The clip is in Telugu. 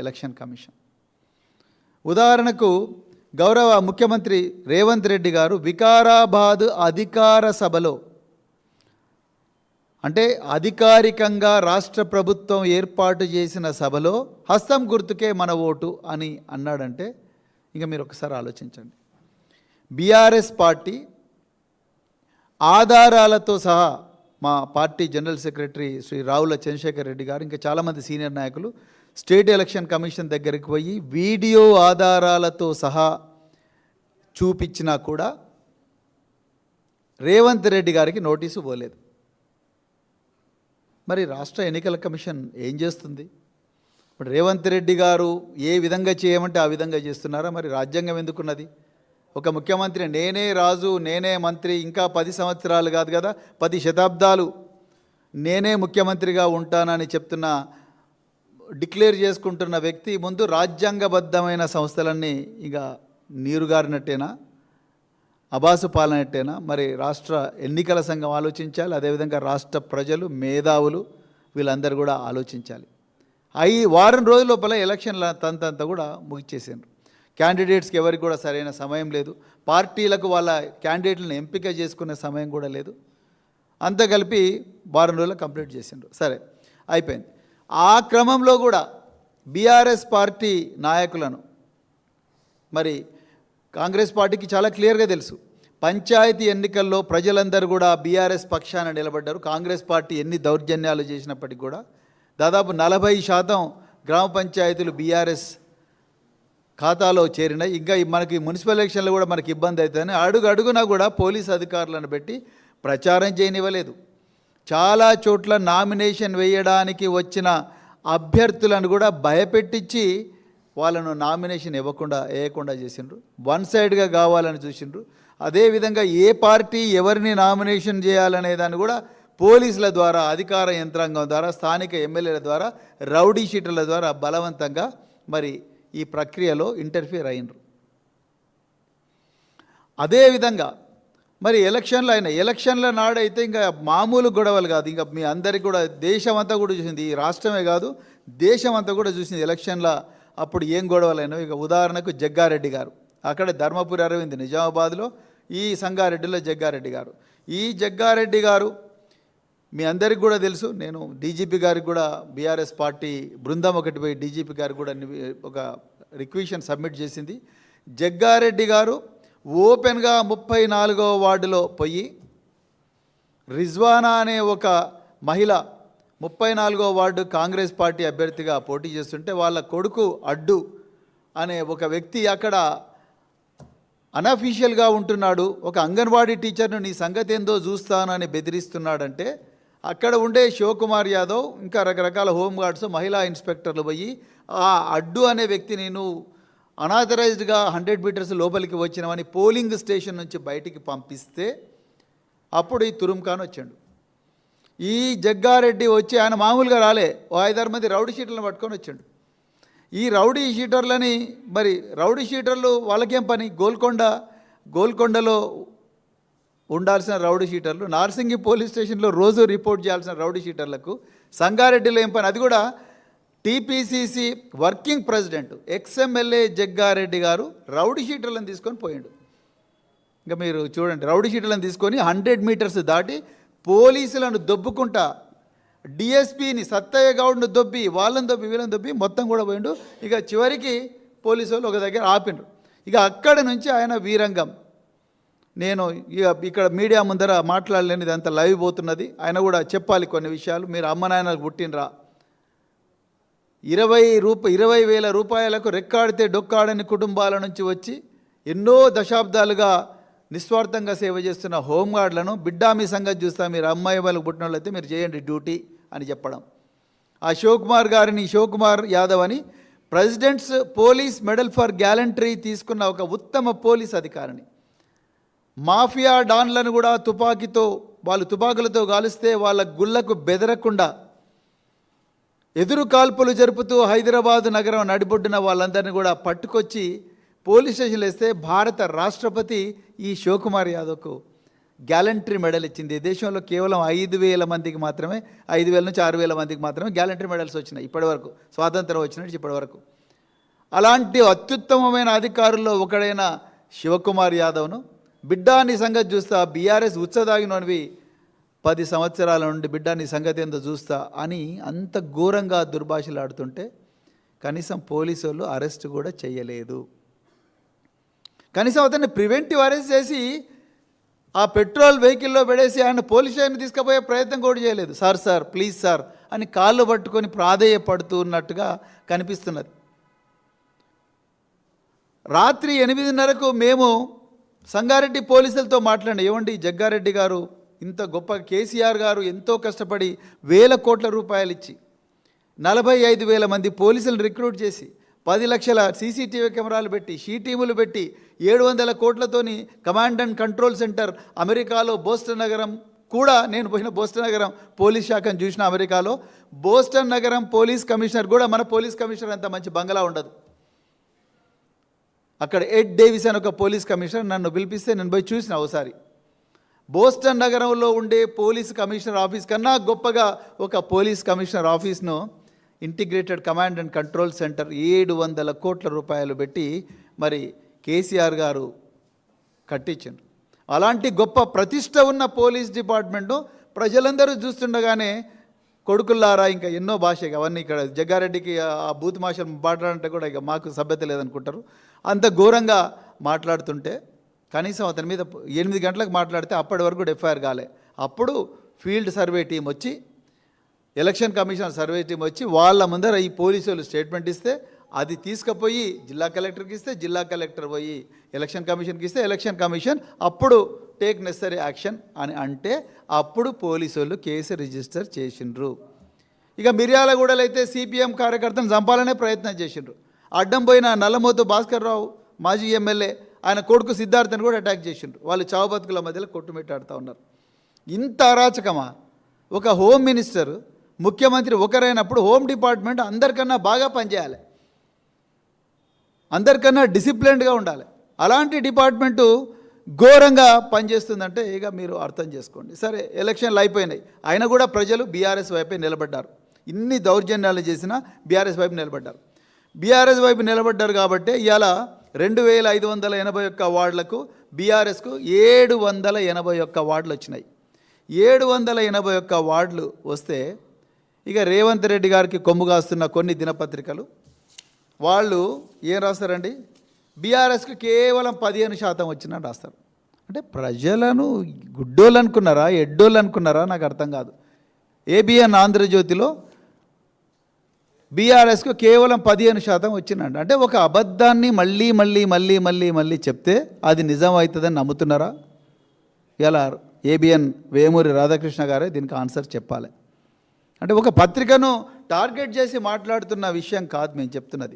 Election commission. ఉదాహరణకు గౌరవ ముఖ్యమంత్రి రేవంత్ రెడ్డి గారు వికారాబాద్ అధికార సభలో, అంటే అధికారికంగా రాష్ట్ర ప్రభుత్వం ఏర్పాటు చేసిన సభలో హస్తం గుర్తుకే మన ఓటు అని అన్నాడంటే ఇంకా మీరు ఒకసారి ఆలోచించండి. బీఆర్ఎస్ పార్టీ ఆధారాలతో సహా మా party general secretary Shri Ravula Chandrashekar Reddy garu ఇంకా చాలామంది సీనియర్ నాయకులు స్టేట్ ఎలక్షన్ కమిషన్ దగ్గరికి పోయి వీడియో ఆధారాలతో సహా చూపించినా కూడా రేవంత్ రెడ్డి గారికి నోటీసు పోలేదు. మరి రాష్ట్ర ఎన్నికల కమిషన్ ఏం చేస్తుంది? ఇప్పుడు రేవంత్ రెడ్డి గారు ఏ విధంగా చేయమంటే ఆ విధంగా చేస్తున్నారా? మరి రాజ్యాంగం ఎందుకున్నది? ఒక ముఖ్యమంత్రి నేనే రాజు, నేనే మంత్రి, ఇంకా 10 సంవత్సరాలు కాదు కదా 10 శతాబ్దాలు నేనే ముఖ్యమంత్రిగా ఉంటానని చెప్తున్న, డిక్లేర్ చేసుకుంటున్న వ్యక్తి ముందు రాజ్యాంగబద్ధమైన సంస్థలన్నీ ఇక నీరుగారినట్టేనా, అబాసు పాలనట్టేనా? మరి రాష్ట్ర ఎన్నికల సంఘం ఆలోచించాలి, అదేవిధంగా రాష్ట్ర ప్రజలు, మేధావులు వీళ్ళందరూ కూడా ఆలోచించాలి. వారం రోజుల లోపల ఎలక్షన్ల తంతంతా కూడా ముగిచేసారు. క్యాండిడేట్స్కి ఎవరికి కూడా సరైన సమయం లేదు, పార్టీలకు వాళ్ళ క్యాండిడేట్లను ఎంపిక చేసుకునే సమయం కూడా లేదు. అంతా కలిపి వారం రోజులు కంప్లీట్ చేసిండ్రు. సరే అయిపోయింది. ఆ క్రమంలో కూడా బీఆర్ఎస్ పార్టీ నాయకులను, మరి కాంగ్రెస్ పార్టీకి చాలా క్లియర్గా తెలుసు, పంచాయతీ ఎన్నికల్లో ప్రజలందరూ కూడా బీఆర్ఎస్ పక్షాన నిలబడ్డారు. కాంగ్రెస్ పార్టీ ఎన్ని దౌర్జన్యాలు చేసినప్పటికీ కూడా దాదాపు 40% గ్రామ పంచాయతీలు బీఆర్ఎస్ ఖాతాలో చేరినాయి. ఇంకా మనకి మున్సిపల్ ఎలక్షన్లో కూడా మనకి ఇబ్బంది అవుతుందని అడుగునా కూడా పోలీస్ అధికారులను పెట్టి ప్రచారం చేయనివ్వలేదు. చాలా చోట్ల నామినేషన్ వేయడానికి వచ్చిన అభ్యర్థులను కూడా భయపెట్టించి వాళ్ళను నామినేషన్ వేయకుండా చేసిండ్రు. వన్ సైడ్గా కావాలని చూసిండ్రు. అదేవిధంగా ఏ పార్టీ ఎవరిని నామినేషన్ చేయాలనే దాన్ని కూడా పోలీసుల ద్వారా, అధికార యంత్రాంగం ద్వారా, స్థానిక ఎమ్మెల్యేల ద్వారా, రౌడీ షీటర్ల ద్వారా బలవంతంగా మరి ఈ ప్రక్రియలో ఇంటర్ఫియర్ అయినరు. అదేవిధంగా మరి ఎలక్షన్ల నాడైతే ఇంకా మామూలు గొడవలు కాదు. ఇంకా మీ అందరికీ కూడా దేశం అంతా కూడా చూసింది, ఈ రాష్ట్రమే కాదు దేశం అంతా కూడా చూసింది ఎలక్షన్ల అప్పుడు ఏం గొడవలైనా. ఇక ఉదాహరణకు జగ్గారెడ్డి గారు, అక్కడ ధర్మపురి అరవింద్ నిజామాబాద్లో, ఈ సంగారెడ్డిలో జగ్గారెడ్డి గారు. ఈ జగ్గారెడ్డి గారు మీ అందరికి కూడా తెలుసు. నేను డీజీపీ గారికి కూడా బీఆర్ఎస్ పార్టీ బృందం ఒకటి పోయి డీజీపీ గారికి కూడా ఒక రిక్వెషన్ సబ్మిట్ చేసింది. జగ్గారెడ్డి గారు ఓపెన్గా 34వ వార్డులో పోయి రిజ్వానా అనే ఒక మహిళ 34వ వార్డు కాంగ్రెస్ పార్టీ అభ్యర్థిగా పోటీ చేస్తుంటే వాళ్ళ కొడుకు అడ్డు అనే ఒక వ్యక్తి అక్కడ అనఫీషియల్గా ఉంటున్నాడు. ఒక అంగన్వాడీ టీచర్ను నీ సంగతి ఏందో చూస్తానని బెదిరిస్తున్నాడంటే అక్కడ ఉండే శివకుమార్ యాదవ్ ఇంకా రకరకాల హోంగార్డ్స్, మహిళా ఇన్స్పెక్టర్లు పోయి ఆ అడ్డు అనే వ్యక్తిని నువ్వు అనాథరైజ్డ్గా 100 మీటర్స్ లోపలికి వచ్చినామని పోలింగ్ స్టేషన్ నుంచి బయటికి పంపిస్తే అప్పుడు ఈ తురుంఖాన్ వచ్చాడు. ఈ జగ్గారెడ్డి వచ్చి ఆయన మామూలుగా రాలే, ఓ 5-6 మంది రౌడీ షీటర్లను పట్టుకొని వచ్చాడు. ఈ రౌడీ షీటర్లని మరి రౌడీ షీటర్లు వాళ్ళకేం పని? గోల్కొండలో ఉండాల్సిన రౌడీ షీటర్లు, నార్సింగి పోలీస్ స్టేషన్లో రోజు రిపోర్ట్ చేయాల్సిన రౌడీ షీటర్లకు సంగారెడ్డిలో ఏం పని? అది కూడా TPCC working president ex MLA Jagga Reddy garu rowdy షీటర్లను తీసుకొని పోయాడు. ఇంకా మీరు చూడండి, రౌడీ షీటర్లను తీసుకొని 100 మీటర్స్ దాటి పోలీసులను దొబ్బుకుంటా డిఎస్పీని సత్తయ్య గౌడ్ను దొబ్బి వాళ్ళని దొబ్బి వీళ్ళని దొబ్బి మొత్తం కూడా పోయిండు. ఇక చివరికి పోలీసు వాళ్ళు ఒక దగ్గర ఆపిండ్రు. ఇక అక్కడి నుంచి ఆయన వీరంగం, నేను ఇక్కడ మీడియా ముందర మాట్లాడలేనిది అంత లైవ్ పోతున్నది, ఆయన కూడా చెప్పాలి కొన్ని విషయాలు. మీరు అమ్మ నాయనకు పుట్టినరా, 20,000 రూపాయలకు రెక్కాడితే డొక్కాడని కుటుంబాల నుంచి వచ్చి ఎన్నో దశాబ్దాలుగా నిస్వార్థంగా సేవ చేస్తున్న హోంగార్డులను బిడ్డా మీ సంగతి చూస్తా, మీరు అమ్మాయి వాళ్ళకు పుట్టిన వాళ్ళైతే మీరు చేయండి డ్యూటీ అని చెప్పడం. ఆ శివకుమార్ యాదవ్ అని presidents police medal for gallantry తీసుకున్న ఒక ఉత్తమ పోలీస్ అధికారిని, మాఫియా డాన్లను కూడా తుపాకులతో గాలిస్తే వాళ్ళ గుళ్లకు బెదరకుండా ఎదురు కాల్పులు జరుపుతూ హైదరాబాదు నగరం నడిబొడ్డున వాళ్ళందరినీ కూడా పట్టుకొచ్చి పోలీస్ స్టేషన్లో వేస్తే భారత రాష్ట్రపతి ఈ శివకుమార్ యాదవ్కు గ్యాలంటరీ మెడల్ ఇచ్చింది. దేశంలో కేవలం 5,000 మందికి మాత్రమే, 5,000 నుంచి 6,000 మందికి మాత్రమే గ్యాలంటరీ మెడల్స్ వచ్చినాయి ఇప్పటివరకు, స్వాతంత్రం వచ్చినట్టు ఇప్పటివరకు. అలాంటి అత్యుత్తమమైన అధికారుల్లో ఒకడైన శివకుమార్ యాదవ్ను బిడ్డా నీ సంగతి చూస్తా, బీఆర్ఎస్ ఉచ్చదాగినవి 10 సంవత్సరాల నుండి బిడ్డా నీ సంగతి ఏందో చూస్తా అని అంత ఘోరంగా దుర్భాషలాడుతుంటే కనీసం పోలీసు వాళ్ళు అరెస్ట్ కూడా చేయలేదు. కనీసం అతన్ని ప్రివెంటివ్ అరెస్ట్ చేసి ఆ పెట్రోల్ వెహికల్లో పెడేసి ఆయన పోలీస్ స్టేషన్కి తీసుకుపోయే ప్రయత్నం కూడా చేయలేదు. సార్ సార్ ప్లీజ్ సార్ అని కాళ్ళు పట్టుకొని ప్రాధేయపడుతున్నట్టుగా కనిపిస్తున్నది. రాత్రి 8:30కు మేము సంగారెడ్డి పోలీసులతో మాట్లాడి, ఏమండి జగ్గారెడ్డి గారు ఇంత గొప్ప కేసీఆర్ గారు ఎంతో కష్టపడి వేల కోట్ల రూపాయలు ఇచ్చి 45,000 మంది పోలీసులను రిక్రూట్ చేసి 10 లక్షల సీసీటీవీ కెమెరాలు పెట్టి షీ టీములు పెట్టి 700 కోట్లతోని కమాండ్ అండ్ కంట్రోల్ సెంటర్ అమెరికాలో బోస్టన్ నగరం కూడా, నేను పోయిన బోస్టన్ నగరం పోలీస్ శాఖను చూసిన అమెరికాలో, బోస్టన్ నగరం పోలీస్ కమిషనర్ కూడా మన పోలీస్ కమిషనర్ అంత మంచి బంగళా ఉండదు. అక్కడ ఎడ్ డేవిస్ అని ఒక పోలీస్ కమిషనర్ నన్ను పిలిపిస్తే నేను పోయి చూసిన ఒకసారి. బోస్టన్ నగరంలో ఉండే పోలీస్ కమిషనర్ ఆఫీస్ కన్నా గొప్పగా ఒక పోలీస్ కమిషనర్ ఆఫీస్ను integrated command and control centre 700 కోట్ల రూపాయలు పెట్టి మరి కేసీఆర్ గారు కట్టించారు. అలాంటి గొప్ప ప్రతిష్ట ఉన్న పోలీస్ డిపార్ట్మెంట్ను ప్రజలందరూ చూస్తుండగానే కొడుకుల్లారా ఇంకా ఎన్నో భాష అవన్నీ ఇక్కడ జగ్గారెడ్డికి ఆ బూత్ భాష మాట్లాడంటే కూడా ఇక మాకు సభ్యత లేదనుకుంటారు. అంత ఘోరంగా మాట్లాడుతుంటే కనీసం అతని మీద 8 గంటలకు మాట్లాడితే అప్పటి వరకు కూడా ఎఫ్ఐఆర్ కాలే. అప్పుడు ఫీల్డ్ సర్వే టీం వచ్చి, ఎలక్షన్ కమిషన్ సర్వే టీం వచ్చి వాళ్ళ ముందర ఈ పోలీసు వాళ్ళు స్టేట్మెంట్ ఇస్తే అది తీసుకుపోయి జిల్లా కలెక్టర్కి ఇస్తే, జిల్లా కలెక్టర్ పోయి ఎలక్షన్ కమిషన్కి ఇస్తే, ఎలక్షన్ కమిషన్ అప్పుడు టేక్ నెసరీ యాక్షన్ అని అంటే అప్పుడు పోలీసు వాళ్ళు కేసు రిజిస్టర్ చేసిండ్రు. ఇక మిర్యాలగూడలో అయితే సిపిఎం కార్యకర్తను చంపాలనే ప్రయత్నం చేసిండ్రు. అడ్డం పోయిన నల్లమోతు భాస్కర్ రావు మాజీ ఎమ్మెల్యే ఆయన కొడుకు సిద్ధార్థని కూడా అటాక్ చేసిండ్రు. వాళ్ళు చావు బతుకుల మధ్యలో కొట్టుమిట్టాడుతూ ఉన్నారు. ఇంత అరాచకమా? ఒక హోమ్ మినిస్టర్ ముఖ్యమంత్రి ఒకరైనప్పుడు హోమ్ డిపార్ట్మెంట్ అందరికన్నా బాగా పనిచేయాలి, అందరికన్నా డిసిప్లిన్డ్గా ఉండాలి. అలాంటి డిపార్ట్మెంటు ఘోరంగా పనిచేస్తుందంటే ఇక మీరు అర్థం చేసుకోండి. సరే, ఎలక్షన్లు అయిపోయినాయి, అయినా కూడా ప్రజలు బీఆర్ఎస్ వైపే నిలబడ్డారు. ఇన్ని దౌర్జన్యాలు చేసినా బీఆర్ఎస్ వైపు నిలబడ్డారు. బీఆర్ఎస్ వైపు నిలబడ్డారు కాబట్టి ఇవాళ 2,581 వార్డులకు బీఆర్ఎస్కు 781 వార్డులు వచ్చినాయి. 781 వార్డులు వస్తే ఇక రేవంత్ రెడ్డి గారికి కొమ్ము కాస్తున్న కొన్ని దినపత్రికలు వాళ్ళు ఏం రాస్తారండి, బీఆర్ఎస్కి కేవలం 15% వచ్చిందని రాస్తారు. అంటే ప్రజలను గుడ్డోళ్ళు అనుకున్నారా, ఎడ్డోళ్ళు అనుకున్నారా నాకు అర్థం కాదు. ఏబిఎన్ ఆంధ్రజ్యోతిలో బీఆర్ఎస్కు కేవలం 15% వచ్చిందండి. అంటే ఒక అబద్ధాన్ని మళ్ళీ మళ్ళీ మళ్ళీ మళ్ళీ మళ్ళీ చెప్తే అది నిజం అవుతుందని నమ్ముతున్నారా? ఇలా ఏబిఎన్ వేమూరి రాధాకృష్ణ గారే దీనికి ఆన్సర్ చెప్పాలి. అంటే ఒక పత్రికను టార్గెట్ చేసి మాట్లాడుతున్న విషయం కాదు మేము చెప్తున్నది.